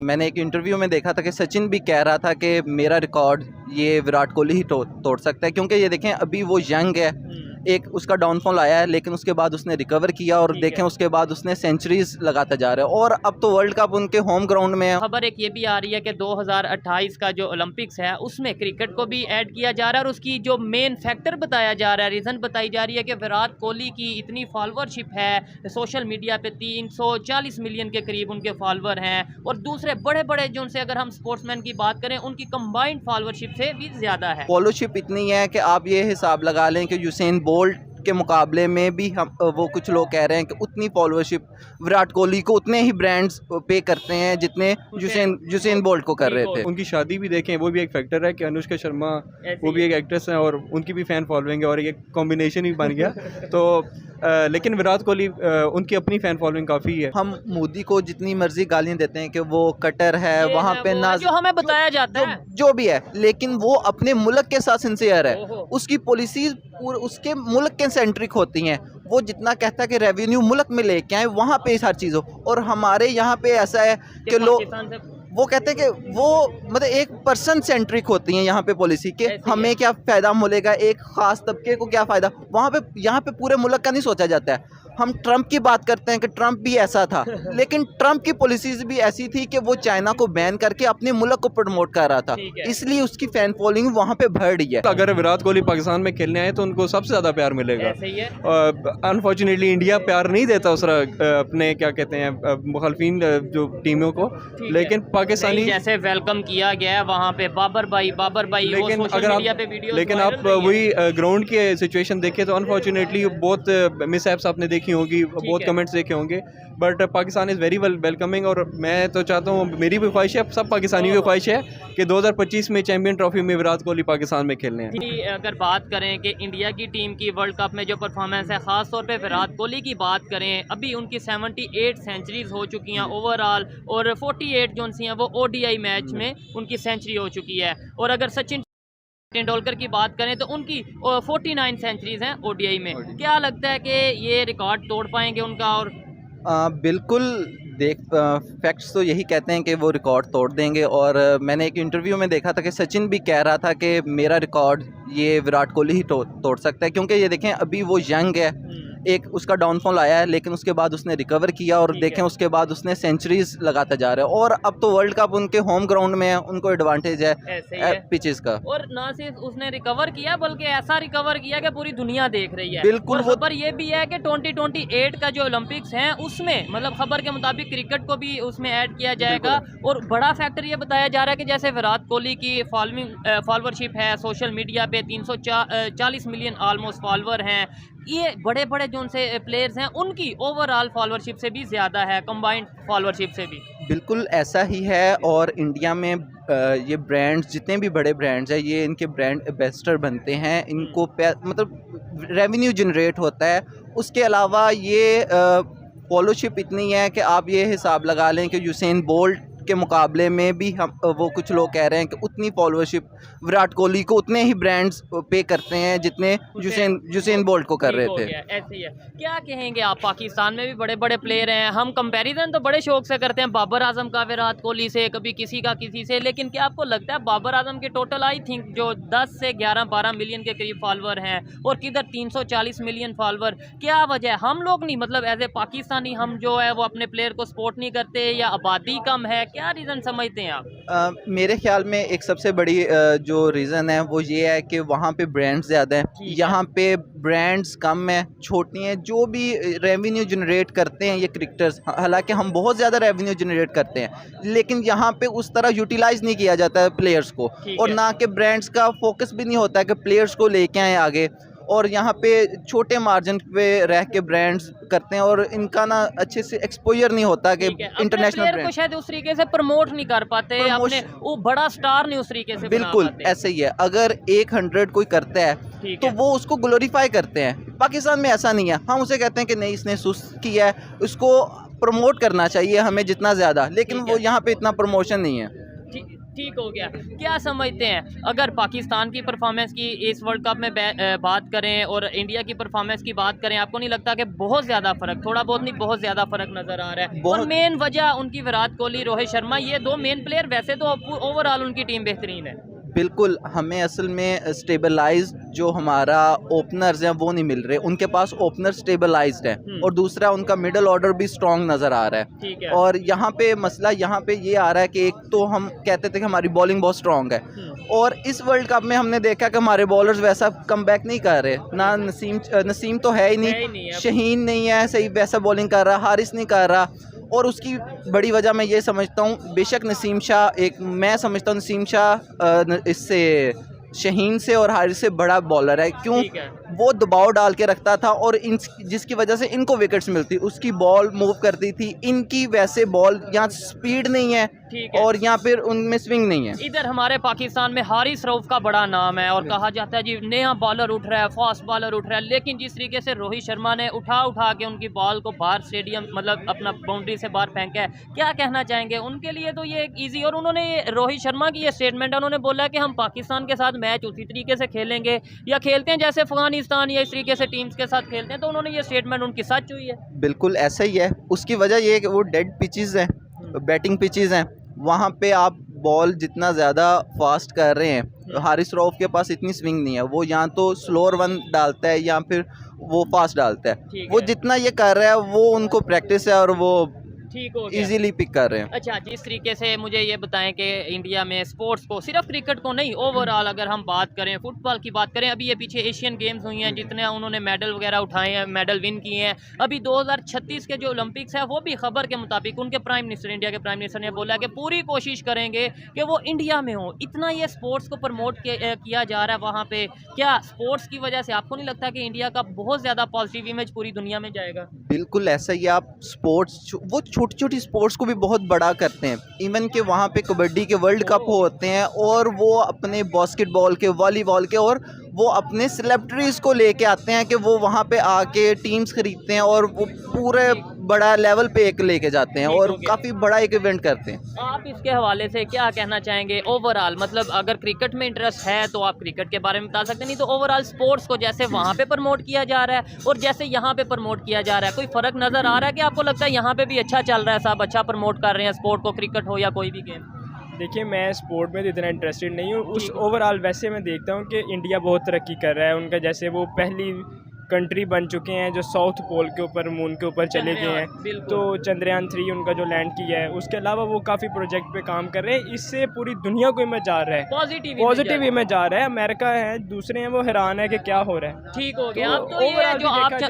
मैंने एक इंटरव्यू में देखा था कि सचिन भी कह रहा था कि मेरा रिकॉर्ड ये विराट कोहली ही तोड़ सकता है, क्योंकि ये देखें अभी वो यंग है। एक उसका डाउनफॉल आया है, लेकिन उसके बाद उसने रिकवर किया और देखें उसके बाद उसने सेंचुरीज लगाता जा रहा है और अब तो वर्ल्ड कप उनके होम ग्राउंड में है। खबर एक ये भी आ रही है कि 2028 का जो ओलंपिक्स है उसमें क्रिकेट को भी ऐड किया जा रहा है और उसकी जो मेन फैक्टर बताया जा रहा है, रीज़न बताई जा रही है कि विराट कोहली की इतनी फॉलोअरशिप है सोशल मीडिया पे, 340 मिलियन के करीब उनके फॉलोअर हैं और दूसरे बड़े बड़े जो उनसे अगर हम स्पोर्ट्समैन की बात करें उनकी कंबाइंड फॉलोअरशिप से भी ज़्यादा है। फॉलोशिप इतनी है कि आप ये हिसाब लगा लें कि यूसेन बोल्ट के मुकाबले में भी हम वो कुछ लोग कह रहे हैं कि उतनी फॉलोअरशिप विराट कोहली को उतने ही ब्रांड्स पे करते हैं जितने यूसेन बोल्ट को कर रहे थे। उनकी शादी भी देखें, वो भी एक फैक्टर है कि अनुष्का शर्मा वो भी एक एक्ट्रेस है और उनकी भी फ़ैन फॉलोइंग है और ये कॉम्बिनेशन ही बन गया। तो लेकिन विराट कोहली उनकी अपनी फ़ैन फॉलोइंग काफ़ी है। हम मोदी को जितनी मर्जी गालियां देते हैं कि वो कटर है, वहाँ पे ना जो हमें बताया जाता है जो भी है, लेकिन वो अपने मुल्क के साथ सिंसियर है। उसकी पॉलिसीज उसके मुल्क के सेंट्रिक होती हैं। वो जितना कहता है कि रेवेन्यू मुल्क में लेके आए, वहाँ पे हर चीज़ हो। और हमारे यहाँ पे ऐसा है कि लोग वो कहते हैं कि वो मतलब एक पर्सन सेंट्रिक होती हैं यहाँ पे पॉलिसी के, हमें क्या फ़ायदा मिलेगा, एक ख़ास तबके को क्या फ़ायदा। वहाँ पे यहाँ पे पूरे मुल्क का नहीं सोचा जाता है। हम ट्रंप की बात करते हैं कि ट्रंप भी ऐसा था, लेकिन ट्रंप की पॉलिसीज़ भी ऐसी थी कि वो चाइना को बैन करके अपने मुल्क को प्रमोट कर रहा था, इसलिए उसकी फ़ैन फॉलोइंग वहाँ पे बढ़ रही है। अगर विराट कोहली पाकिस्तान में खेलने आए तो उनको सबसे ज़्यादा प्यार मिलेगा। अनफॉर्चुनेटली इंडिया प्यार नहीं देता उस अपने क्या कहते हैं मुखालफिन जो टीमों को, लेकिन पाकिस्तानी जैसे वेलकम किया गया है वहाँ पे बाबर भाई लेकिन अगर आप वही ग्राउंड की सिचुएशन देखें तो अनफॉर्चुनेटली बहुत मिसहैप्स आपने देखी होगी, बहुत कमेंट्स देखे होंगे, but Pakistan is very welcoming. और मैं तो चाहता हूँ, मेरी भी ख्वाहिश है, सब पाकिस्तानी की ख्वाहिश है कि 2025 में चैंपियन ट्रॉफी में विराट कोहली पाकिस्तान में खेलने हैं। अगर बात करें कि इंडिया की टीम की वर्ल्ड कप में जो परफॉर्मेंस है, ख़ास तौर पे विराट कोहली की बात करें, अभी उनकी 78 सेंचुरीज हो चुकी हैं ओवरऑल और 48 जो सी हैं वो ओडीआई मैच में उनकी सेंचुरी हो चुकी है। और अगर सचिन तेंदुलकर की बात करें तो उनकी 49 सेंचुरीज हैं ओडीआई में। क्या लगता है कि ये रिकॉर्ड तोड़ पाएंगे उनका? और बिल्कुल फैक्ट्स तो यही कहते हैं कि वो रिकॉर्ड तोड़ देंगे। और मैंने एक इंटरव्यू में देखा था कि सचिन भी कह रहा था कि मेरा रिकॉर्ड ये विराट कोहली ही तोड़ सकता है, क्योंकि ये देखें अभी वो यंग है। एक उसका डाउनफॉल आया है, लेकिन उसके बाद उसने रिकवर किया और देखें उसके बाद उसने सेंचुरीज लगाता जा रहा है और अब तो वर्ल्ड कप उनके होम ग्राउंड में है, उनको एडवांटेज है पिचेस का। और ना सिर्फ उसने रिकवर किया बल्कि ऐसा रिकवर किया कि पूरी दुनिया देख रही है। बिल्कुल। और खबर ये भी है कि 2028 का जो ओलंपिक्स है उसमें मतलब खबर के मुताबिक क्रिकेट को भी उसमें ऐड किया जाएगा। और बड़ा फैक्टर ये बताया जा रहा है कि जैसे विराट कोहली की फॉलोअरशिप है सोशल मीडिया पे, 340 मिलियन ऑलमोस्ट फॉलोअर हैं, ये बड़े बड़े जो उनसे प्लेयर्स हैं उनकी ओवरऑल फॉलोअरशिप से भी ज़्यादा है, कंबाइंड फॉलोअरशिप से भी। बिल्कुल ऐसा ही है। और इंडिया में ये ब्रांड्स जितने भी बड़े ब्रांड्स हैं, ये इनके ब्रांड एम्बेसडर बनते हैं, इनको मतलब रेवेन्यू जनरेट होता है। उसके अलावा ये फॉलोशिप इतनी है कि आप ये हिसाब लगा लें कि यूसेन बोल्ट के मुकाबले में भी हम वो कुछ लोग कह रहे हैं कि उतनी फॉलोअरशिप विराट कोहली को उतने ही ब्रांड्स पे करते हैं जितने यूसेन बोल्ट को कर रहे थे। ऐसे ही है। क्या कहेंगे आप, पाकिस्तान में भी बड़े बड़े प्लेयर हैं, हम कंपैरिजन तो बड़े शौक से करते हैं बाबर आजम का विराट कोहली से, कभी किसी का किसी से, लेकिन क्या आपको लगता है बाबर आजम के टोटल आई थिंक जो 10 से 11-12 मिलियन के करीब फॉलोअर हैं और किधर 340 मिलियन फॉलोअर, क्या वजह है? हम लोग नहीं मतलब एज ए पाकिस्तानी हम जो है वो अपने प्लेयर को सपोर्ट नहीं करते या आबादी कम है, क्या रीज़न समझते हैं आप? मेरे ख्याल में एक सबसे बड़ी जो रीज़न है वो ये है कि वहाँ पे ब्रांड्स ज़्यादा हैं, यहाँ पे ब्रांड्स कम है, छोटी हैं। जो भी रेवेन्यू जनरेट करते हैं ये क्रिकेटर्स, हालांकि हम बहुत ज़्यादा रेवेन्यू जनरेट करते हैं, लेकिन यहाँ पे उस तरह यूटिलाइज़ नहीं किया जाता है प्लेयर्स को, और ना कि ब्रांड्स का फोकस भी नहीं होता है कि प्लेयर्स को लेके आए आगे। और यहाँ पे छोटे मार्जिन पे रह के ब्रांड्स करते हैं और इनका ना अच्छे से एक्सपोजर नहीं होता कि इंटरनेशनल ब्रांड को शायद उस तरीके से प्रमोट नहीं कर पाते, अपने वो बड़ा स्टार नहीं उस तरीके से। बिल्कुल ऐसे ही है। अगर 100 कोई करता है तो वो उसको ग्लोरीफाई करते हैं। पाकिस्तान में ऐसा नहीं है, हम उसे कहते हैं कि नहीं इसने सुस्त किया है, उसको प्रमोट करना चाहिए हमें जितना ज़्यादा, लेकिन वो यहाँ पे इतना प्रमोशन नहीं है। ठीक हो गया। क्या समझते हैं अगर पाकिस्तान की परफॉर्मेंस की इस वर्ल्ड कप में बात करें और इंडिया की परफॉर्मेंस की बात करें, आपको नहीं लगता कि बहुत ज़्यादा फ़र्क, थोड़ा बहुत नहीं बहुत ज़्यादा फ़र्क नज़र आ रहा है? और मेन वजह उनकी विराट कोहली, रोहित शर्मा, ये दो मेन प्लेयर, वैसे तो ओवरऑल उनकी टीम बेहतरीन है। बिल्कुल, हमें असल में स्टेबलाइज जो हमारा ओपनर्स हैं वो नहीं मिल रहे, उनके पास ओपनर स्टेबलाइज्ड है और दूसरा उनका मिडल ऑर्डर भी स्ट्रांग नज़र आ रहा है। ठीक है। और यहाँ पे मसला यहाँ पे ये आ रहा है कि एक तो हम कहते थे कि हमारी बॉलिंग बहुत स्ट्रांग है और इस वर्ल्ड कप में हमने देखा कि हमारे बॉलर्स वैसा कमबैक नहीं कर रहे ना। नसीम तो है ही नहीं, शहीन नहीं है सही वैसा बॉलिंग कर रहा, हारिस नहीं कर रहा। और उसकी बड़ी वजह मैं ये समझता हूँ, बेशक नसीम शाह मैं समझता हूँ नसीम शाह इससे शहीन से और हारिस से बड़ा बॉलर है। क्यों? वो दबाव डाल के रखता था और जिसकी वजह से इनको विकेट्स मिलती, उसकी बॉल मूव करती थी। इनकी वैसे बॉल यहाँ स्पीड नहीं है और यहाँ फिर उनमें स्विंग नहीं है। इधर हमारे पाकिस्तान में हारिस रऊफ का बड़ा नाम है और कहा जाता है जी नया बॉलर उठ रहा है, फास्ट बॉलर उठ रहा है, लेकिन जिस तरीके से रोहित शर्मा ने उठा के उनकी बॉल को बाहर स्टेडियम मतलब अपना बाउंड्री से बाहर फेंका है, क्या कहना चाहेंगे? उनके लिए तो ये ईजी, और उन्होंने रोहित शर्मा की ये स्टेटमेंट है, उन्होंने बोला कि हम पाकिस्तान के साथ मैच उसी तरीके से खेलेंगे या खेलते हैं जैसे अफगानिस्तान या इस तरीके से टीम्स के साथ खेलते हैं। तो उन्होंने ये स्टेटमेंट उनकी सच हुई है? बिल्कुल ऐसा ही है। उसकी वजह ये है कि वो डेड पिचेस हैं, बैटिंग पिचेस हैं, वहाँ पे आप बॉल जितना ज़्यादा फास्ट कर रहे हैं, हारिस रऊफ के पास इतनी स्विंग नहीं है। वो या तो स्लोअर वन डालता है या फिर वो फास्ट डालता है। वो जितना ये कर रहा है वो उनको प्रैक्टिस है और वो ठीक हो गया, इजीली पिक कर रहे हैं। अच्छा, जिस तरीके से मुझे ये बताएं कि इंडिया में स्पोर्ट्स को, सिर्फ क्रिकेट को नहीं, ओवरऑल अगर हम बात करें, फुटबॉल की बात करें, अभी ये पीछे एशियन गेम्स हुई हैं, जितने उन्होंने मेडल वगैरह उठाए हैं, मेडल विन किए हैं। अभी 2036 के जो ओलंपिक्स है वो भी खबर के मुताबिक उनके प्राइम मिनिस्टर, इंडिया के प्राइम मिनिस्टर ने बोला कि पूरी कोशिश करेंगे कि वो इंडिया में हो। इतना ये स्पोर्ट्स को प्रमोट किया जा रहा है वहाँ पे, क्या स्पोर्ट्स की वजह से आपको नहीं लगता कि इंडिया का बहुत ज़्यादा पॉजिटिव इमेज पूरी दुनिया में जाएगा? बिल्कुल ऐसा ही। आप स्पोर्ट्स, वो छोटी छोटी स्पोर्ट्स को भी बहुत बड़ा करते हैं। इवन के वहाँ पे कबड्डी के वर्ल्ड कप होते हैं और वो अपने बास्केटबॉल के, वॉलीबॉल के, और वो अपने सेलिब्रिटीज़ को लेके आते हैं कि वो वहाँ पे आके टीम्स खरीदते हैं और वो पूरे बड़ा लेवल पे एक लेके जाते हैं और काफ़ी बड़ा एक इवेंट करते हैं। आप इसके हवाले से क्या कहना चाहेंगे ओवरऑल? मतलब अगर क्रिकेट में इंटरेस्ट है तो आप क्रिकेट के बारे में बता सकते हैं, नहीं तो ओवरऑल स्पोर्ट्स को जैसे वहाँ पे प्रमोट किया जा रहा है और जैसे यहाँ पे प्रमोट किया जा रहा है, कोई फ़र्क नज़र आ रहा है कि आपको लगता है यहाँ पे भी अच्छा चल रहा है, सब अच्छा प्रमोट कर रहे हैं स्पोर्ट को, क्रिकेट हो या कोई भी गेम? देखिए, मैं स्पोर्ट में तो इतना इंटरेस्टेड नहीं हूँ। उस ओवरऑल वैसे मैं देखता हूँ कि इंडिया बहुत तरक्की कर रहा है। उनका जैसे वो पहली कंट्री बन चुके हैं जो साउथ पोल के ऊपर, मून के ऊपर चले गए हैं। तो चंद्रयान 3 उनका जो लैंड किया है, उसके अलावा वो काफ़ी प्रोजेक्ट पे काम कर रहे हैं। इससे पूरी दुनिया को इमेज जा रहा है, पॉजिटिव इमेज जा रहा है। अमेरिका है, दूसरे हैं, वो हैरान है कि क्या हो रहा है। ठीक हो गया। अब तो ये जो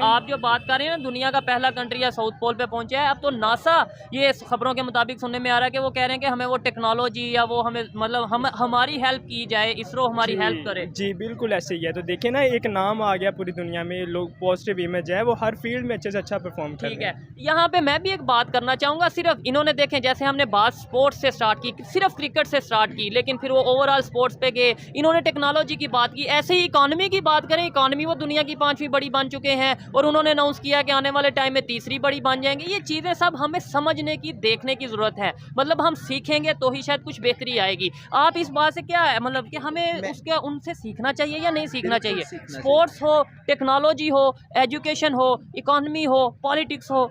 आप जो बात कर रहे हैं ना, दुनिया का पहला कंट्री या साउथ पोल पे पहुंचा है, अब तो नासा, ये खबरों के मुताबिक सुनने में आ रहा है कि वो कह रहे हैं कि हमें वो टेक्नोलॉजी या वो हमें मतलब हमारी हेल्प की जाए, इसरो हमारी हेल्प करे। जी बिल्कुल ऐसे ही है। तो देखिए ना, एक नाम आ गया पूरी दुनिया में, लोग पॉजिटिव इमेज है, वो हर फील्ड में अच्छे से अच्छा परफॉर्म कर रहे हैं। ठीक है, यहाँ पे मैं भी एक बात करना चाहूँगा। सिर्फ इन्होंने देखें, जैसे हमने बात स्पोर्ट्स से स्टार्ट की, सिर्फ क्रिकेट से स्टार्ट की, लेकिन फिर वो ओवरऑल स्पोर्ट्स पे गए, इन्होंने टेक्नोलॉजी की बात की। ऐसे ही इकॉनमी की बात करें, इकॉनमी वो दुनिया की 5वीं बड़ी बन चुके हैं और उन्होंने अनाउंस किया कि आने वाले टाइम में 3री बड़ी बन जाएंगे। ये चीज़ें सब हमें समझने की, देखने की ज़रूरत है। मतलब हम सीखेंगे तो ही शायद कुछ बेहतरी आएगी। आप इस बात से क्या है, मतलब कि हमें उसके उनसे सीखना चाहिए या नहीं सीखना चाहिए? स्पोर्ट्स हो, टेक्नोलॉजी हो, एजुकेशन हो, इकोनॉमी हो, पॉलिटिक्स हो।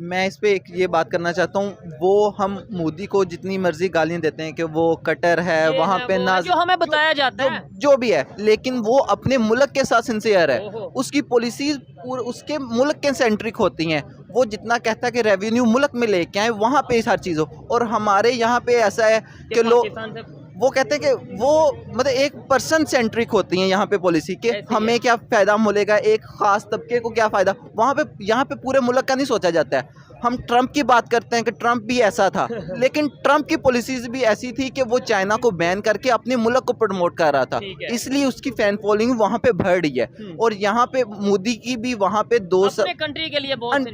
मैं इस पे एक ये बात करना चाहता हूँ, वो हम मोदी को जितनी मर्जी गालियाँ देते हैं कि वो कटर है, वहाँ पे ना जो हमें बताया जाता है, जो भी है, लेकिन वो अपने मुल्क के साथ सिंसियर है। उसकी पॉलिसीज उसके मुल्क के सेंट्रिक होती हैं। वो जितना कहता है कि रेवेन्यू मुल्क में लेके आए, वहाँ पे हर चीज़ हो। और हमारे यहाँ पे ऐसा है कि लोग वो कहते हैं कि वो मतलब एक पर्सन सेंट्रिक होती हैं यहाँ पे पॉलिसी के, हमें क्या फ़ायदा मिलेगा, एक ख़ास तबके को क्या फ़ायदा। वहाँ पे यहाँ पे पूरे मुल्क का नहीं सोचा जाता है। हम ट्रंप की बात करते हैं कि ट्रंप भी ऐसा था, लेकिन ट्रंप की पॉलिसीज भी ऐसी थी कि वो चाइना को बैन करके अपने मुल्क को प्रमोट कर रहा था, इसलिए उसकी फैन फॉलोइंग वहाँ पे बढ़ रही है। और यहाँ पे मोदी की भी वहाँ पे अपने कंट्री के लिए बहुत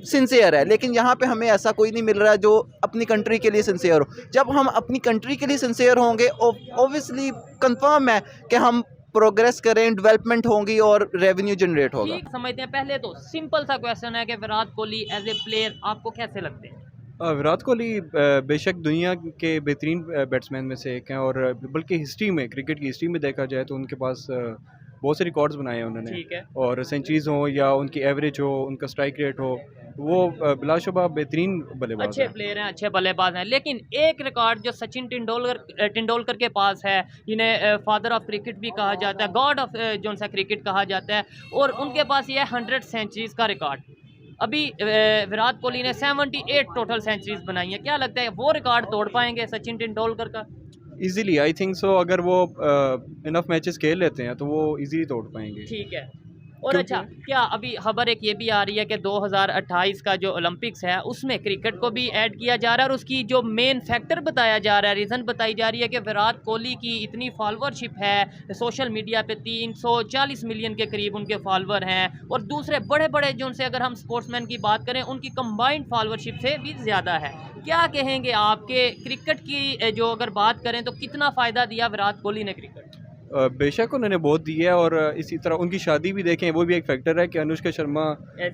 सिंसियर है, लेकिन यहाँ पे हमें ऐसा कोई नहीं मिल रहा जो अपनी कंट्री के लिए सिंसियर हो। जब हम अपनी कंट्री के लिए सिंसियर होंगे, ऑब्वियसली कंफर्म है कि हम प्रोग्रेस करें, डेवलपमेंट होंगी और रेवेन्यू जनरेट होगा। समझते हैं। पहले तो सिंपल सा क्वेश्चन है कि Virat Kohli as a player आपको कैसे लगते हैं? विराट कोहली बेशक दुनिया के बेहतरीन बैट्समैन में से एक हैं, और बल्कि हिस्ट्री में, क्रिकेट की हिस्ट्री में देखा जाए तो उनके पास बहुत से रिकॉर्ड्स बनाए हैं उन्होंने। ठीक है। और सेंचुरीज हो या उनकी एवरेज हो, उनका स्ट्राइक रेट हो, वो बिलाशुबा बेहतरीन बल्लेबाज अच्छे हैं। प्लेयर हैं, अच्छे बल्लेबाज हैं, लेकिन एक रिकॉर्ड जो सचिन तेंदुलकर के पास है, जिन्हें फादर ऑफ क्रिकेट भी कहा जाता है, गॉड ऑफ जो सा क्रिकेट कहा जाता है, और उनके पास ये है 100 सेंचुरीज का रिकॉर्ड। अभी विराट कोहली ने 78 टोटल सेंचुरीज बनाई है। क्या लगता है वो रिकॉर्ड तोड़ पाएंगे सचिन तेंदुलकर का? Easily, I think so. अगर वो इनफ मैचेस खेल लेते हैं तो वो इजीली तोड़ पाएंगे। ठीक है। और अच्छा, क्या अभी खबर एक ये भी आ रही है कि 2028 का जो ओलंपिक्स है उसमें क्रिकेट को भी ऐड किया जा रहा है, और उसकी जो मेन फैक्टर बताया जा रहा है, रीज़न बताई जा रही है कि विराट कोहली की इतनी फॉलोअरशिप है सोशल मीडिया पे, 340 मिलियन के करीब उनके फॉलोअर हैं, और दूसरे बड़े बड़े जो उनसे अगर हम स्पोर्ट्समैन की बात करें उनकी कंबाइंड फॉलोअरशिप से भी ज़्यादा है। क्या कहेंगे आपके क्रिकेट की जो अगर बात करें तो कितना फ़ायदा दिया विराट कोहली ने क्रिकेट? बेशक उन्होंने बहुत दी है, और इसी तरह उनकी शादी भी देखें, वो भी एक फैक्टर है कि अनुष्का शर्मा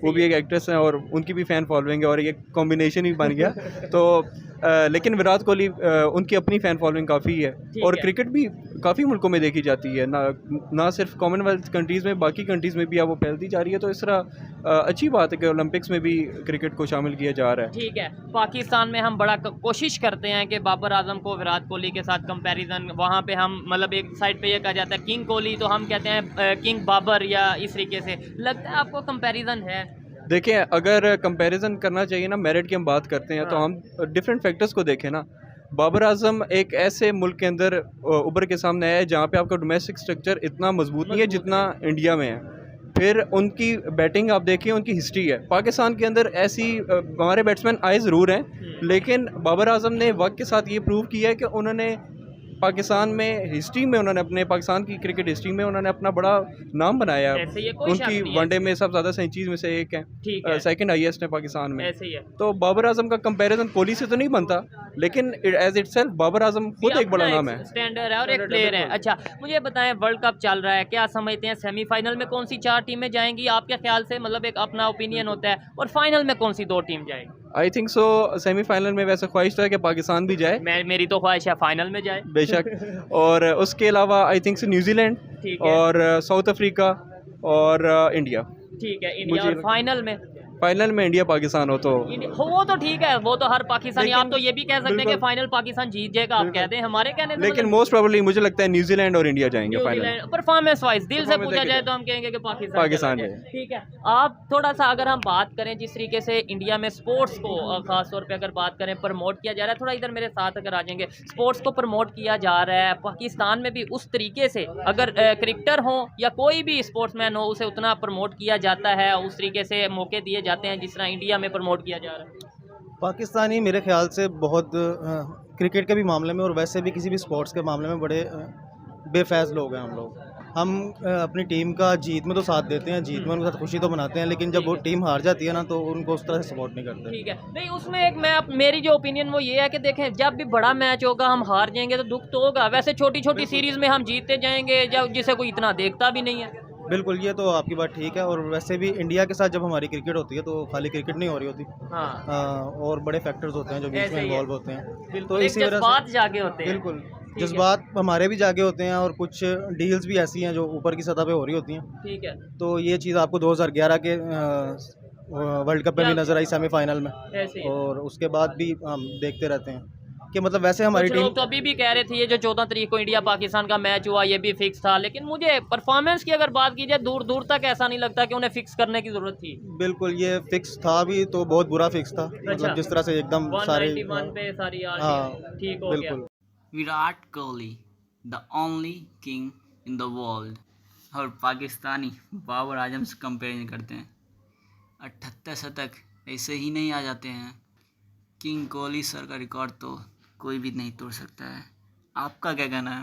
वो भी एक एक्ट्रेस हैं और उनकी भी फ़ैन फॉलोइंग है, और ये कॉम्बिनेशन ही बन गया। तो लेकिन विराट कोहली उनकी अपनी फ़ैन फॉलोइंग काफ़ी है, और क्रिकेट भी काफ़ी मुल्कों में देखी जाती है, ना सिर्फ कॉमनवेल्थ कंट्रीज़ में, बाकी कंट्रीज़ में भी अब वो फैलती जा रही है। तो इस तरह अच्छी बात है कि ओलंपिक्स में भी क्रिकेट को शामिल किया जा रहा है। ठीक है। पाकिस्तान में हम बड़ा कोशिश करते हैं कि बाबर आजम को विराट कोहली के साथ कंपैरिजन, वहाँ पे हम मतलब एक साइड पे ये कहा जाता है किंग कोहली, तो हम कहते हैं किंग बाबर, या इस तरीके से लगता है आपको कंपैरिजन है? देखें, अगर कंपैरिजन करना चाहिए ना, मेरिट की हम बात करते हैं, तो हम डिफरेंट फैक्टर्स को देखें ना। बाबर आजम एक ऐसे मुल्क के अंदर उभर के सामने आया है जहाँ पे आपका डोमेस्टिक स्ट्रक्चर इतना मजबूत नहीं है जितना इंडिया में है। फिर उनकी बैटिंग आप देखिए, उनकी हिस्ट्री है। पाकिस्तान के अंदर ऐसी हमारे बैट्समैन आए ज़रूर हैं, लेकिन बाबर आजम ने वक्त के साथ ये प्रूव किया है कि उन्होंने पाकिस्तान में हिस्ट्री में, उन्होंने अपने पाकिस्तान की क्रिकेट हिस्ट्री में उन्होंने अपना बड़ा नाम बनाया। ऐसे ये कोई शक उनकी नहीं है। वनडे में सबसे ज़्यादा सेंचुरीज में से एक ठीक है, है। सेकंड हाईएस्ट है पाकिस्तान में। ऐसे ही है। तो बाबर आजम का कंपैरिजन कोहली से तो नहीं बनता, लेकिन एज इटसेल्फ बाबर आजम खुद एक बड़ा नाम है, स्टैंडर्ड है और एक प्लेयर है। अच्छा, मुझे बताएं, वर्ल्ड कप चल रहा है, क्या समझते हैं सेमीफाइनल में कौन सी 4 टीमें जाएंगी आपके ख्याल से? मतलब एक अपना ओपिनियन होता है, और फाइनल में कौन सी 2 टीम जाएगी? I think so. सेमीफाइनल में वैसे ख्वाहिश तो है कि पाकिस्तान भी जाए, मेरी तो ख्वाहिश है फाइनल में जाए। बेशक। और उसके अलावा आई थिंक न्यूजीलैंड ठीक है। और साउथ अफ्रीका और इंडिया। ठीक है, इंडिया। और फाइनल में इंडिया पाकिस्तान हो तो वो तो ठीक है, वो तो हर पाकिस्तानी, आप तो ये भी कह सकते हैं कि फाइनल पाकिस्तान जीत जाएगा, आप कहते हैं, हमारे कहने से लेकिन मोस्ट प्रोबेबली मुझे लगता है न्यूजीलैंड और इंडिया जाएंगे फाइनल। परफॉर्मेंस वाइज दिल से पूछा जाए तो हम कहेंगे कि पाकिस्तान है। ठीक है। आप थोड़ा सा अगर हम बात करें जिस तरीके से इंडिया में स्पोर्ट्स को खास तौर पे अगर बात करें प्रमोट किया जा रहा है, थोड़ा इधर मेरे साथ अगर आ जाएंगे, स्पोर्ट्स को प्रमोट किया जा रहा है पाकिस्तान में भी उस तरीके से, अगर क्रिकेटर हो या कोई भी स्पोर्ट्समैन हो उसे उतना प्रमोट किया जाता है, उस तरीके से मौके दिए जाते हैं जिस तरह इंडिया में प्रमोट किया जा रहा है? पाकिस्तानी मेरे ख्याल से बहुत क्रिकेट के भी मामले में और वैसे भी किसी भी स्पोर्ट्स के मामले में बड़े बेफैज़ लोग हैं हम लोग। हम अपनी टीम का जीत में तो साथ देते हैं, जीत में उनके साथ खुशी तो मनाते हैं, लेकिन जब वो टीम हार जाती है ना तो उनको उस तरह से सपोर्ट नहीं करते। ठीक है। नहीं, उसमें एक मेरी जो ओपिनियन वो ये है कि देखें, जब भी बड़ा मैच होगा हम हार जाएंगे तो दुख तो होगा, वैसे छोटी छोटी सीरीज़ में हम जीतते जाएंगे जब जिसे कोई इतना देखता भी नहीं है। बिल्कुल, ये तो आपकी बात ठीक है। और वैसे भी इंडिया के साथ जब हमारी क्रिकेट होती है तो खाली क्रिकेट नहीं हो रही होती, और बड़े फैक्टर्स होते हैं जो बीच में इन्वॉल्व होते हैं, तो इसी वजह से जागे होते हैं। बिल्कुल जज्बात हमारे भी जागे होते हैं, और कुछ डील्स भी ऐसी हैं जो ऊपर की सतह पे हो रही होती हैं। ठीक है। तो ये चीज़ आपको 2011 के वर्ल्ड कप में भी नजर आई सेमीफाइनल में, और उसके बाद भी हम देखते रहते हैं कि मतलब वैसे हमारी टीम तो अभी भी कह रहे थे ये जो 14 तारीख को इंडिया पाकिस्तान का मैच हुआ ये भी फिक्स था, लेकिन मुझे परफॉर्मेंस की अगर बात की जाए दूर दूर तक ऐसा नहीं लगता कि उन्हें फिक्स करने की जरूरत थी। बिल्कुल, ये फिक्स था भी तो बहुत बुरा फिक्स था। मतलब जिस तरह से एकदम सारे 191 पे सारी ठीक हो गया। Virat Kohli the only king in the world, और पाकिस्तानी बाबर आजम से कंपेरिजन करते हैं। 78 शतक ऐसे ही नहीं आ जाते हैं। किंग कोहली सर का रिकॉर्ड तो कोई भी नहीं तोड़ सकता है। आपका क्या कहना है?